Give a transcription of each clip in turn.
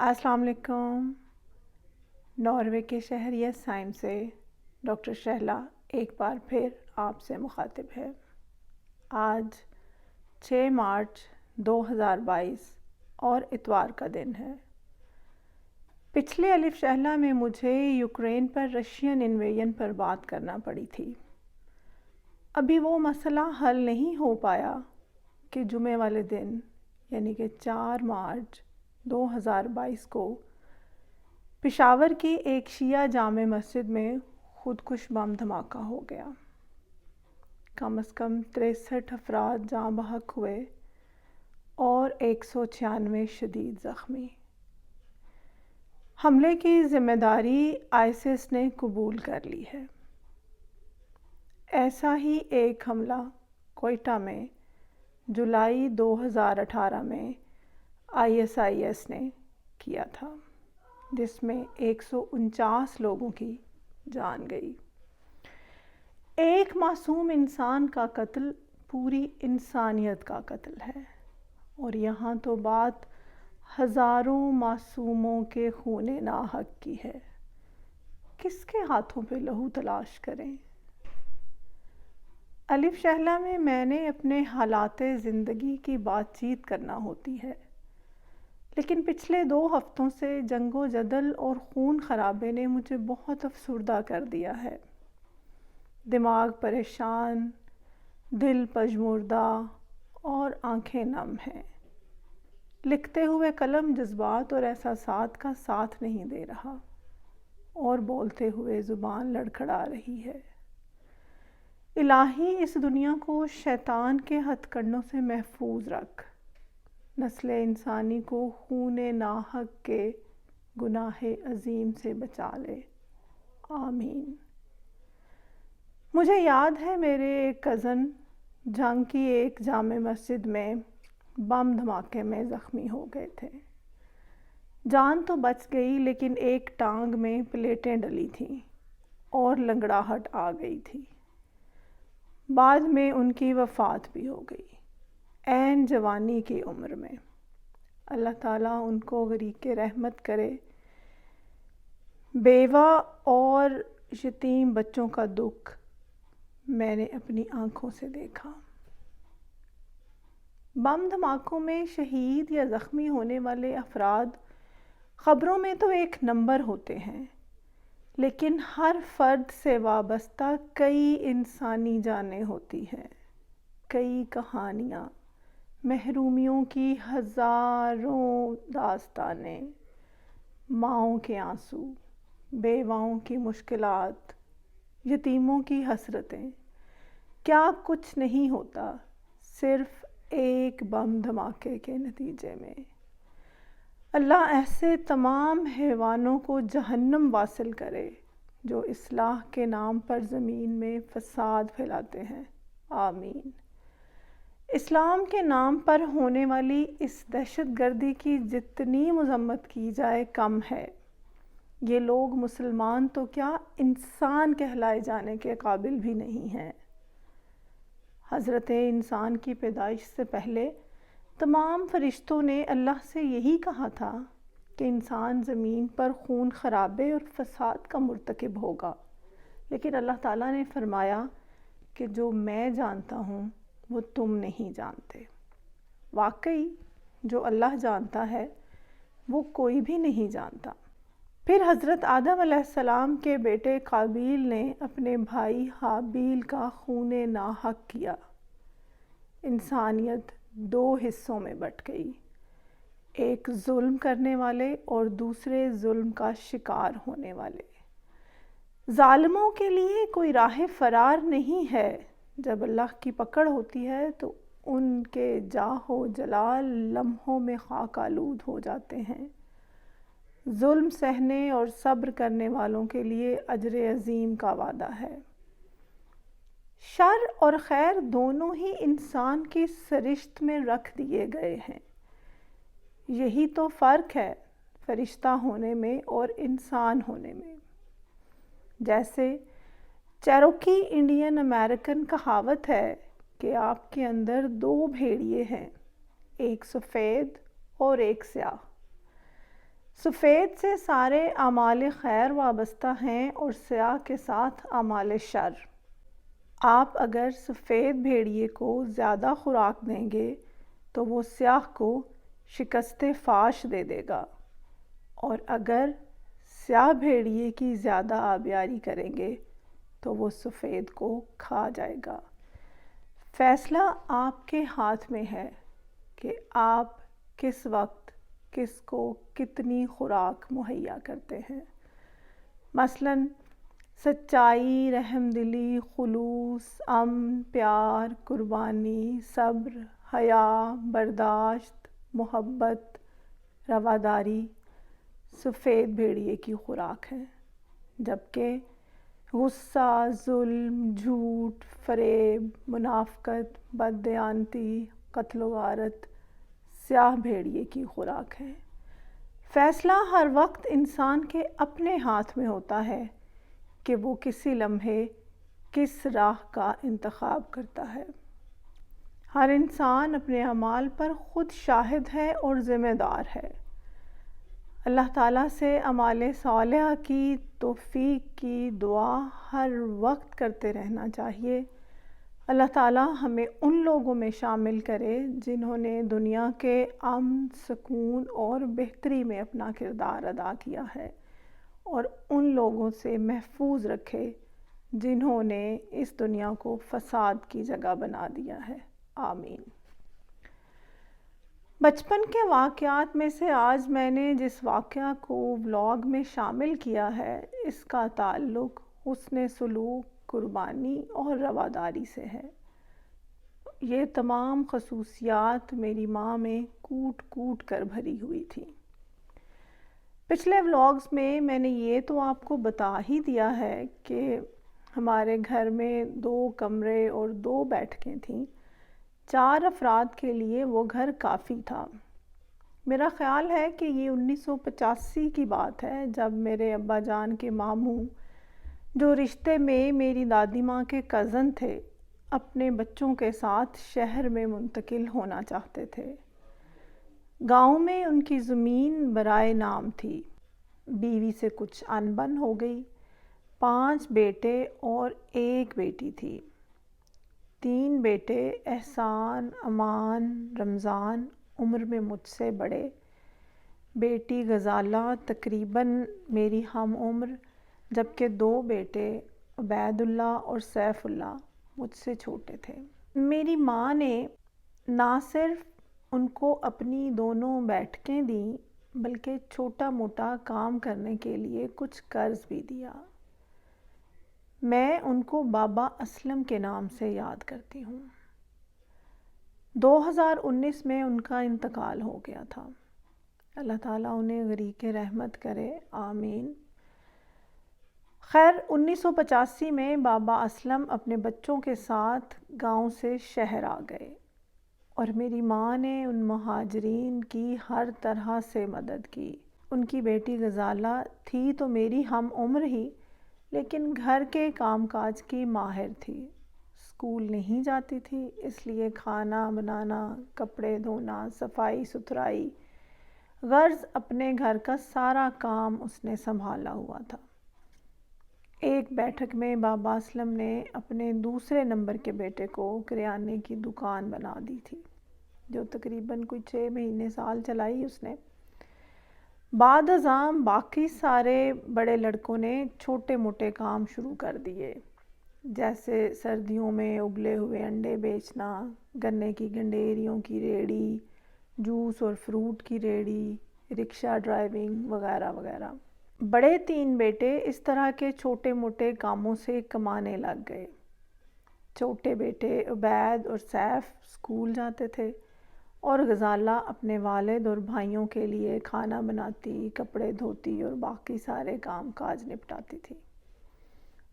السلام علیکم۔ ناروے کے شہر یسہائم سے ڈاکٹر شہلا ایک بار پھر آپ سے مخاطب ہے۔ آج 6 مارچ 2022 اور اتوار کا دن ہے۔ پچھلے الف شہلا میں مجھے یوکرین پر رشین انویژن پر بات کرنا پڑی تھی۔ ابھی وہ مسئلہ حل نہیں ہو پایا کہ جمعے والے دن یعنی کہ 4 مارچ 2022 کو پشاور کی ایک شیعہ جامع مسجد میں خودکش بم دھماکہ ہو گیا۔ کم از کم 63 افراد جاں بحق ہوئے اور 196 شدید زخمی۔ حملے کی ذمہ داری آئیسس نے قبول کر لی ہے۔ ایسا ہی ایک حملہ کوئٹہ میں جولائی 2018 میں ISIS نے کیا تھا، جس میں 149 لوگوں کی جان گئی۔ ایک معصوم انسان کا قتل پوری انسانیت کا قتل ہے، اور یہاں تو بات ہزاروں معصوموں کے خون ناحق کی ہے۔ کس کے ہاتھوں پہ لہو تلاش کریں؟ الف شہلا میں نے اپنے حالات زندگی کی بات چیت کرنا ہوتی ہے، لیکن پچھلے 2 ہفتوں سے جنگ و جدل اور خون خرابے نے مجھے بہت افسردہ کر دیا ہے۔ دماغ پریشان، دل پژمردہ اور آنکھیں نم ہیں۔ لکھتے ہوئے قلم جذبات اور احساسات کا ساتھ نہیں دے رہا، اور بولتے ہوئے زبان لڑکھڑا رہی ہے۔ الہی اس دنیا کو شیطان کے ہتھ کنڈوں سے محفوظ رکھ، نسل انسانی کو خون ناحق کے گناہ عظیم سے بچا لے، آمین۔ مجھے یاد ہے میرے ایک کزن جنگ کی ایک جامع مسجد میں بم دھماکے میں زخمی ہو گئے تھے۔ جان تو بچ گئی، لیکن ایک ٹانگ میں پلیٹیں ڈلی تھیں اور لنگڑاہٹ آ گئی تھی۔ بعد میں ان کی وفات بھی ہو گئی، عین جوانی کی عمر میں۔ اللہ تعالیٰ ان کو غریق رحمت کرے۔ بیوہ اور یتیم بچوں کا دکھ میں نے اپنی آنکھوں سے دیکھا۔ بم دھماکوں میں شہید یا زخمی ہونے والے افراد خبروں میں تو ایک نمبر ہوتے ہیں، لیکن ہر فرد سے وابستہ کئی انسانی جانیں ہوتی ہیں، کئی کہانیاں، محرومیوں کی ہزاروں داستانیں، ماؤں کے آنسو، بیواؤں کی مشکلات، یتیموں کی حسرتیں۔ کیا کچھ نہیں ہوتا صرف ایک بم دھماکے کے نتیجے میں۔ اللہ ایسے تمام حیوانوں کو جہنم واصل کرے جو اصلاح کے نام پر زمین میں فساد پھیلاتے ہیں، آمین۔ اسلام کے نام پر ہونے والی اس دہشت گردی کی جتنی مذمت کی جائے کم ہے۔ یہ لوگ مسلمان تو کیا انسان کہلائے جانے کے قابل بھی نہیں ہیں۔ حضرت انسان کی پیدائش سے پہلے تمام فرشتوں نے اللہ سے یہی کہا تھا کہ انسان زمین پر خون خرابے اور فساد کا مرتکب ہوگا، لیکن اللہ تعالیٰ نے فرمایا کہ جو میں جانتا ہوں وہ تم نہیں جانتے۔ واقعی جو اللہ جانتا ہے وہ کوئی بھی نہیں جانتا۔ پھر حضرت آدم علیہ السلام کے بیٹے قابیل نے اپنے بھائی حابیل کا خون ناحق کیا۔ انسانیت 2 حصوں میں بٹ گئی، ایک ظلم کرنے والے اور دوسرے ظلم کا شکار ہونے والے۔ ظالموں کے لیے کوئی راہ فرار نہیں ہے۔ جب اللہ کی پکڑ ہوتی ہے تو ان کے جاہ و جلال لمحوں میں خاک آلود ہو جاتے ہیں۔ ظلم سہنے اور صبر کرنے والوں کے لیے اجر عظیم کا وعدہ ہے۔ شر اور خیر دونوں ہی انسان کی سرشت میں رکھ دیے گئے ہیں۔ یہی تو فرق ہے فرشتہ ہونے میں اور انسان ہونے میں۔ جیسے چیروکی انڈین امریکن کہاوت ہے کہ آپ کے اندر 2 بھیڑیے ہیں، ایک سفید اور ایک سیاہ۔ سفید سے سارے اعمال خیر وابستہ ہیں اور سیاہ کے ساتھ اعمال شر۔ آپ اگر سفید بھیڑیے کو زیادہ خوراک دیں گے تو وہ سیاہ کو شکست فاش دے دے گا، اور اگر سیاہ بھیڑیے کی زیادہ آبیاری کریں گے تو وہ سفید کو کھا جائے گا۔ فیصلہ آپ کے ہاتھ میں ہے کہ آپ کس وقت کس کو کتنی خوراک مہیا کرتے ہیں۔ مثلاً سچائی، رحم دلی، خلوص، امن، پیار، قربانی، صبر، حیا، برداشت، محبت، رواداری سفید بھیڑیے کی خوراک ہے، جبکہ غصہ، ظلم، جھوٹ، فریب، منافقت، بددیانتی، قتل و غارت سیاہ بھیڑیے کی خوراک ہے۔ فیصلہ ہر وقت انسان کے اپنے ہاتھ میں ہوتا ہے کہ وہ کسی لمحے کس راہ کا انتخاب کرتا ہے۔ ہر انسان اپنے اعمال پر خود شاہد ہے اور ذمہ دار ہے۔ اللہ تعالیٰ سے اعمال صالحہ کی توفیق کی دعا ہر وقت کرتے رہنا چاہیے۔ اللہ تعالیٰ ہمیں ان لوگوں میں شامل کرے جنہوں نے دنیا کے امن، سکون اور بہتری میں اپنا کردار ادا کیا ہے، اور ان لوگوں سے محفوظ رکھے جنہوں نے اس دنیا کو فساد کی جگہ بنا دیا ہے۔ آمین۔ بچپن کے واقعات میں سے آج میں نے جس واقعہ کو ولاگ میں شامل کیا ہے، اس کا تعلق حسن سلوک، قربانی اور رواداری سے ہے۔ یہ تمام خصوصیات میری ماں میں کوٹ کوٹ کر بھری ہوئی تھی۔ پچھلے ولاگز میں نے یہ تو آپ کو بتا ہی دیا ہے کہ ہمارے گھر میں 2 کمرے اور 2 بیٹھکیں تھیں۔ 4 افراد کے لیے وہ گھر کافی تھا۔ میرا خیال ہے کہ یہ 1985 کی بات ہے، جب میرے ابا جان کے ماموں، جو رشتے میں میری دادی ماں کے کزن تھے، اپنے بچوں کے ساتھ شہر میں منتقل ہونا چاہتے تھے۔ گاؤں میں ان کی زمین برائے نام تھی۔ بیوی سے کچھ ان بن ہو گئی۔ 5 بیٹے اور 1 بیٹی تھی۔ 3 بیٹے احسان، امان، رمضان عمر میں مجھ سے بڑے، بیٹی غزالہ تقریباً میری ہم عمر، جبکہ 2 بیٹے عبید اللہ اور سیف اللہ مجھ سے چھوٹے تھے۔ میری ماں نے نہ صرف ان کو اپنی دونوں بیٹھکیں دیں بلکہ چھوٹا موٹا کام کرنے کے لیے کچھ قرض بھی دیا۔ میں ان کو بابا اسلم کے نام سے یاد کرتی ہوں۔ 2019 میں ان کا انتقال ہو گیا تھا۔ اللہ تعالیٰ انہیں غریق رحمت کرے، آمین۔ خیر 1985 میں بابا اسلم اپنے بچوں کے ساتھ گاؤں سے شہر آ گئے، اور میری ماں نے ان مہاجرین کی ہر طرح سے مدد کی۔ ان کی بیٹی غزالہ تھی تو میری ہم عمر ہی، لیکن گھر کے کام کاج کی ماہر تھی۔ اسکول نہیں جاتی تھی، اس لیے کھانا بنانا، کپڑے دھونا، صفائی ستھرائی، غرض اپنے گھر کا سارا کام اس نے سنبھالا ہوا تھا۔ ایک بیٹھک میں بابا اسلم نے اپنے دوسرے نمبر کے بیٹے کو کریانے کی دکان بنا دی تھی، جو تقریباً کوئی 6 مہینے سال چلائی اس نے۔ بعد ازاں باقی سارے بڑے لڑکوں نے چھوٹے موٹے کام شروع کر دیے، جیسے سردیوں میں ابلے ہوئے انڈے بیچنا، گنے کی گنڈیریوں کی ریڑھی، جوس اور فروٹ کی ریڑھی، رکشہ ڈرائیونگ وغیرہ وغیرہ۔ بڑے 3 بیٹے اس طرح کے چھوٹے موٹے کاموں سے کمانے لگ گئے۔ چھوٹے بیٹے عبید اور سیف اسکول جاتے تھے، اور غزالہ اپنے والد اور بھائیوں کے لیے کھانا بناتی، کپڑے دھوتی اور باقی سارے کام کاج نپٹاتی تھی۔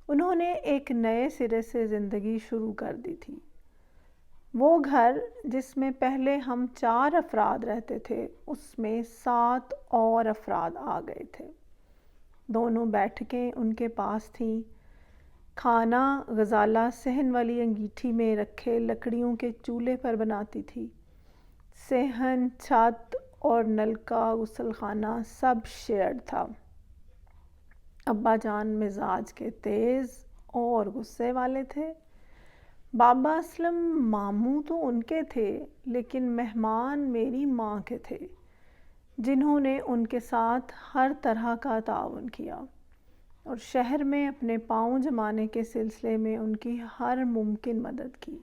انہوں نے ایک نئے سرے سے زندگی شروع کر دی تھی۔ وہ گھر جس میں پہلے ہم 4 افراد رہتے تھے، اس میں 7 اور افراد آ گئے تھے۔ دونوں بیٹھکیں ان کے پاس تھیں۔ کھانا غزالہ صحن والی انگیٹھی میں رکھے لکڑیوں کے چولہے پر بناتی تھی۔ صحن، چھت اور نلکا غسل خانہ سب شیئرڈ تھا۔ ابا جان مزاج کے تیز اور غصے والے تھے۔ بابا اسلم ماموں تو ان کے تھے لیکن مہمان میری ماں کے تھے، جنہوں نے ان کے ساتھ ہر طرح کا تعاون کیا اور شہر میں اپنے پاؤں جمانے کے سلسلے میں ان کی ہر ممکن مدد کی۔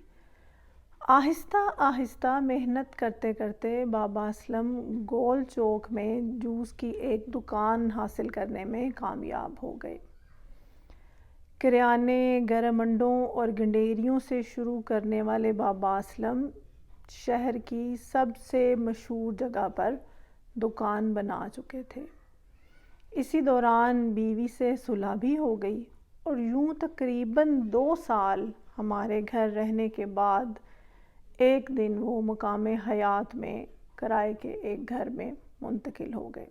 آہستہ آہستہ محنت کرتے کرتے بابا اسلم گول چوک میں جوس کی ایک دکان حاصل کرنے میں کامیاب ہو گئے۔ کریانے، گرم انڈوں اور گنڈیریوں سے شروع کرنے والے بابا اسلم شہر کی سب سے مشہور جگہ پر دکان بنا چکے تھے۔ اسی دوران بیوی سے صلح بھی ہو گئی اور یوں تقریباً 2 سال ہمارے گھر رہنے کے بعد ایک دن وہ مقام حیات میں کرائے کے ایک گھر میں منتقل ہو گئے۔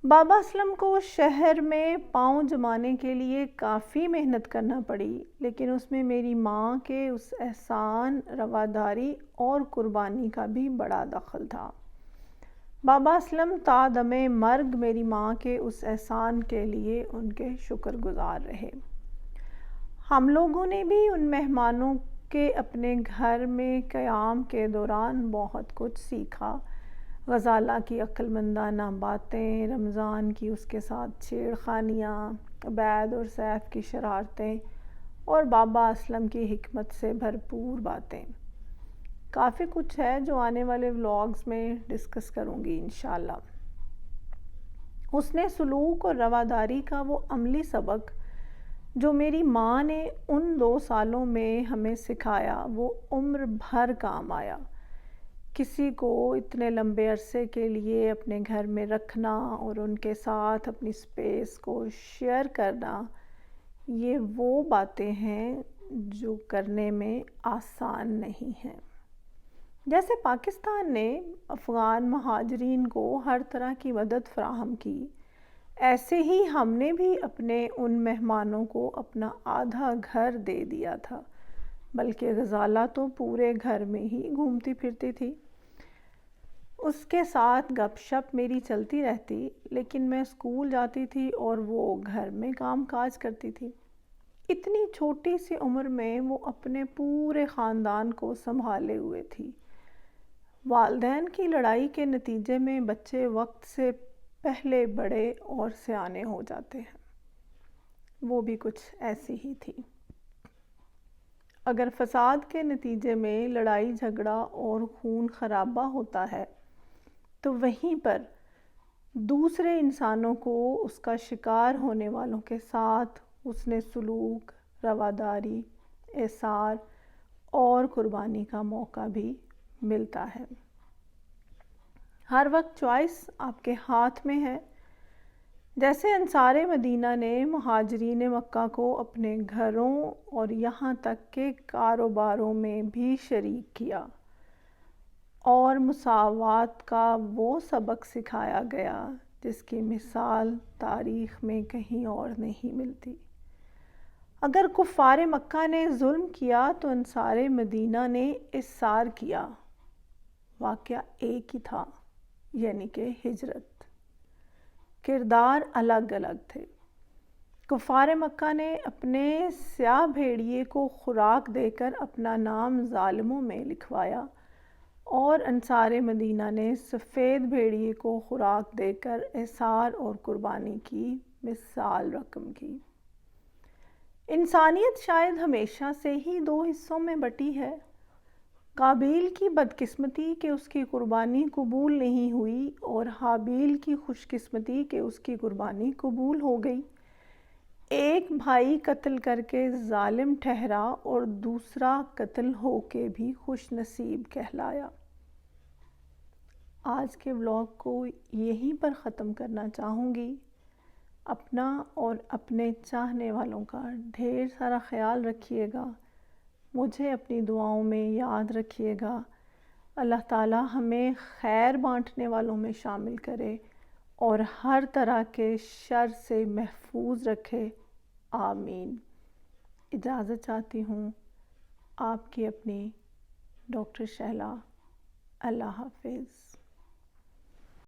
بابا اسلم کو شہر میں پاؤں جمانے کے لیے کافی محنت کرنا پڑی، لیکن اس میں میری ماں کے اس احسان، رواداری اور قربانی کا بھی بڑا دخل تھا۔ بابا اسلم تا دم مرگ میری ماں کے اس احسان کے لیے ان کے شکر گزار رہے۔ ہم لوگوں نے بھی ان مہمانوں کے اپنے گھر میں قیام کے دوران بہت کچھ سیکھا۔ غزالہ کی عقل مندانہ باتیں، رمضان کی اس کے ساتھ چھیڑ خانیاں، عبید اور سیف کی شرارتیں اور بابا اسلم کی حکمت سے بھرپور باتیں۔ کافی کچھ ہے جو آنے والے ولاگز میں ڈسکس کروں گی انشاءاللہ۔ حسن سلوک اور رواداری کا وہ عملی سبق جو میری ماں نے ان 2 سالوں میں ہمیں سکھایا وہ عمر بھر کام آیا۔ کسی کو اتنے لمبے عرصے کے لیے اپنے گھر میں رکھنا اور ان کے ساتھ اپنی سپیس کو شیئر کرنا، یہ وہ باتیں ہیں جو کرنے میں آسان نہیں ہیں۔ جیسے پاکستان نے افغان مہاجرین کو ہر طرح کی مدد فراہم کی، ایسے ہی ہم نے بھی اپنے ان مہمانوں کو اپنا آدھا گھر دے دیا تھا، بلکہ غزالہ تو پورے گھر میں ہی گھومتی پھرتی تھی۔ اس کے ساتھ گپ شپ میری چلتی رہتی، لیکن میں اسکول جاتی تھی اور وہ گھر میں کام کاج کرتی تھی۔ اتنی چھوٹی سی عمر میں وہ اپنے پورے خاندان کو سنبھالے ہوئے تھی۔ والدین کی لڑائی کے نتیجے میں بچے وقت سے پہلے بڑے اور سیانے ہو جاتے ہیں، وہ بھی کچھ ایسی ہی تھی۔ اگر فساد کے نتیجے میں لڑائی جھگڑا اور خون خرابہ ہوتا ہے تو وہیں پر دوسرے انسانوں کو اس کا شکار ہونے والوں کے ساتھ حسن سلوک، رواداری، ایثار اور قربانی کا موقع بھی ملتا ہے۔ ہر وقت چوائس آپ کے ہاتھ میں ہے۔ جیسے انصار مدینہ نے مہاجرین مکہ کو اپنے گھروں اور یہاں تک کہ کاروباروں میں بھی شریک کیا اور مساوات کا وہ سبق سکھایا گیا جس کی مثال تاریخ میں کہیں اور نہیں ملتی۔ اگر کفار مکہ نے ظلم کیا تو انصار مدینہ نے اِثار کیا۔ واقعہ ایک ہی تھا، یعنی کہ ہجرت۔ کردار الگ الگ تھے۔ کفار مکہ نے اپنے سیاہ بھیڑیے کو خوراک دے کر اپنا نام ظالموں میں لکھوایا اور انصار مدینہ نے سفید بھیڑیے کو خوراک دے کر ایثار اور قربانی کی مثال رقم کی۔ انسانیت شاید ہمیشہ سے ہی 2 حصوں میں بٹی ہے۔ قابیل کی بدقسمتی کہ اس کی قربانی قبول نہیں ہوئی اور حابیل کی خوش قسمتی کہ اس کی قربانی قبول ہو گئی۔ ایک بھائی قتل کر کے ظالم ٹھہرا اور دوسرا قتل ہو کے بھی خوش نصیب کہلایا۔ آج کے ولاگ کو یہیں پر ختم کرنا چاہوں گی۔ اپنا اور اپنے چاہنے والوں کا ڈھیر سارا خیال رکھیے گا۔ مجھے اپنی دعاؤں میں یاد رکھیے گا۔ اللہ تعالی ہمیں خیر بانٹنے والوں میں شامل کرے اور ہر طرح کے شر سے محفوظ رکھے، آمین۔ اجازت چاہتی ہوں، آپ کی اپنی ڈاکٹر شہلا۔ اللہ حافظ۔